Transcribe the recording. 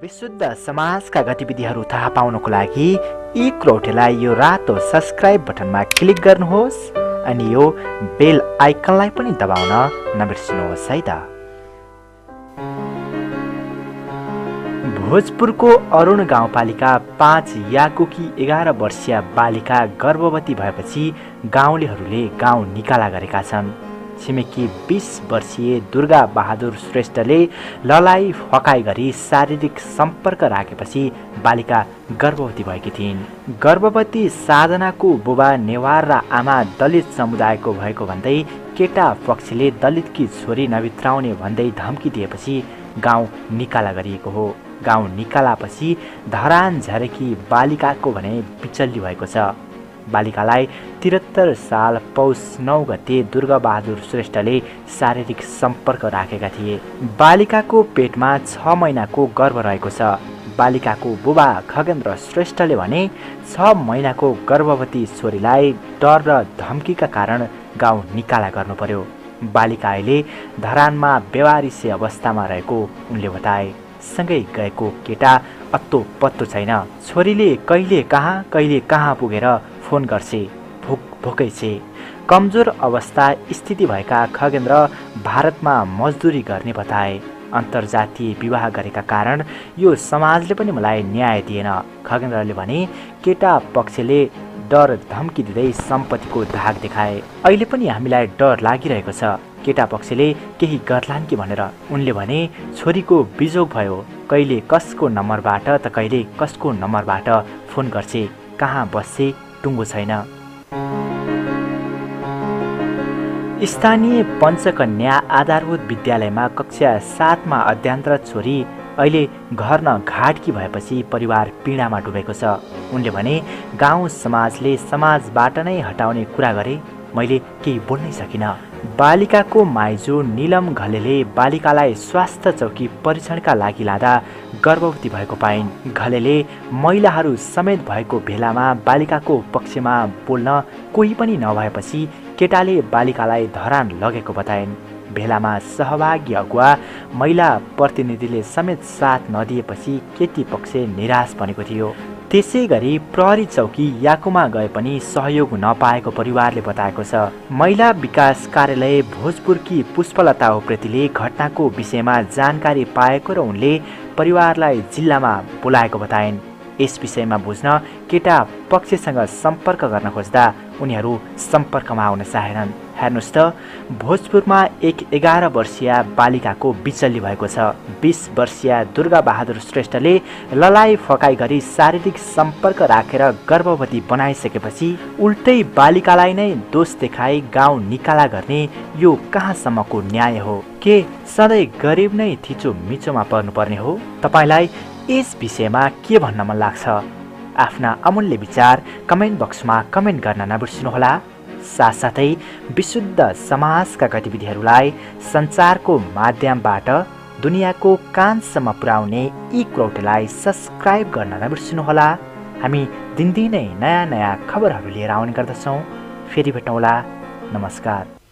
विशुद्ध समाजका गतिविधिहरू थाहा पाउनको लागि यी क्रोटेलाई यो रातो सब्स्क्राइब बटनमा क्लिक गर्नुहोस् अनि यो बेल आइकनलाई पनि दबाउन नबिर्सिनुहोस् है त। भोजपुरको अरुण गाउँपालिका 5 याकुकी 11 वर्षीय बालिका गर्भवती भएपछि गाउँलेहरूले गाउँ निकाला गरेका छन्। छिमेकी 20 वर्षीय दुर्गा बहादुर श्रेष्ठले ललाई फकाई गरी शारीरिक सम्पर्क राखेपछि बालिका गर्भवती भएकी थिइन्। गर्भवती साधनाको बुबा नेवार र आमा दलित समुदायको भएको भन्दै केटा पक्षले दलितकी छोरी नबित्राउने भन्दै धम्की दिएपछि गाउँ निकाला गरिएको हो। गाउँ निकालापछि धरान झरेकी बालिकाको भने बिचल्ली भएको छ। बालिकालाई 73 साल पौष 9 गते दुर्गा बहादुर श्रेष्ठले शारीरिक सम्पर्क राखेका थिए। बालिकाको पेटमा 6 महिनाको गर्भ रहेको छ। बालिकाको बुबा खगेन्द्र श्रेष्ठले भने 6 महिनाको गर्भवती छोरीलाई डर र धम्कीका कारण गाउँ निकाला गर्नु पर्यो। बालिका अहिले धरानमा बेवारिसे अवस्थामा रहेको उनले बताए। सँगै गएको केटा अत्तो पत्तो छैन। छोरीले कहिले कहाँ पुगेर फोन गर्छे, भोकै छे। कमजोर अवस्था स्थिति भएका खगेन्द्र भारतमा मजदुरी गर्ने बताए। अन्तर्जातीय विवाह गरेका कारण यो समाजले पनि मलाई न्याय दिएन। खगेन्द्रले भने केटा पक्षले डर धम्की दिँदै सम्पत्तिको धाक देखाए। अहिले पनि हामीलाई डर लागिरहेको छ, केटा पक्षले केही गर्लान् कि भनेर। उनले भने छोरीको बिजोग भयो, कहिले कसको नम्बरबाट त कहिले कसको नम्बरबाट फोन गर्छे, कहाँ बस्छे टुङ्गो छैन। स्थानीय पञ्चकन्या आधारभूत विद्यालयमा कक्षा 7 मा अध्ययनरत छोरी अहिले घर न घाटकी भएपछि परिवार पीडामा डुबेको छ। उनले भने गाउँ समाजले समाजबाट नै हटाउने कुरा गरे, मैले केही बोल्नै सकिनँ। बालिकाको माइजू निलम घलेले बालिकालाई स्वास्थ्य चौकी परीक्षणका लागि लाँदा गर्भवती भएको पाइन्। घलेले महिलाहरू समेत भएको भेलामा बालिकाको पक्षमा बोल्न कोही पनि नभएपछि केटाले बालिकालाई धरान लगेको बताइन्। भेलामा सहभागी अगुवा महिला प्रतिनिधिले समेत साथ नदिएपछि केटी पक्ष निराश बनेको थियो। त्यसै गरी प्रहरी चौकी याकुमा गए पनि सहयोग नपाएको परिवारले बताएको छ। महिला विकास कार्यालय भोजपुरकी पुष्पलता उप्रेतीले घटनाको विषयमा जानकारी पाएको र उनले परिवारलाई जिल्लामा बोलाएको बताइन्। यस विषयमा बुझ्न केटा पक्षसँग सम्पर्क गर्न खोज्दा उनीहरू सम्पर्कमा आउन चाहेनन्। हेर्नुहोस् त, भोजपुरमा एक 11 वर्षीय बालिकाको बिचल्ली भएको छ। 20 वर्षीय दुर्गा बहादुर श्रेष्ठले ललाई फकाई गरी शारीरिक सम्पर्क राखेर गर्भवती बनाइसकेपछि उल्टै बालिकालाई नै दोष देखाई गाउँ निकाला गर्ने यो कहाँसम्मको न्याय हो? के सधैँ गरिब नै थिचो मिचोमा पर्नुपर्ने हो? तपाईलाई यस विषयमा के भन्न मन लाग्छ? आफ्ना अमूल्य विचार कमेन्ट बक्समा कमेन्ट गर्न नबिर्सिनुहोला। साथसाथै विशुद्ध समाजका गतिविधिहरूलाई सञ्चारको माध्यमबाट दुनियाँको कानसम्म पुर्याउने यी क्रोटेलाई सब्स्क्राइब गर्न नबिर्सिनुहोला। हामी दिनदिनै नयाँ खबरहरू लिएर आउने गर्दछौँ। फेरि भेटौँला। नमस्कार।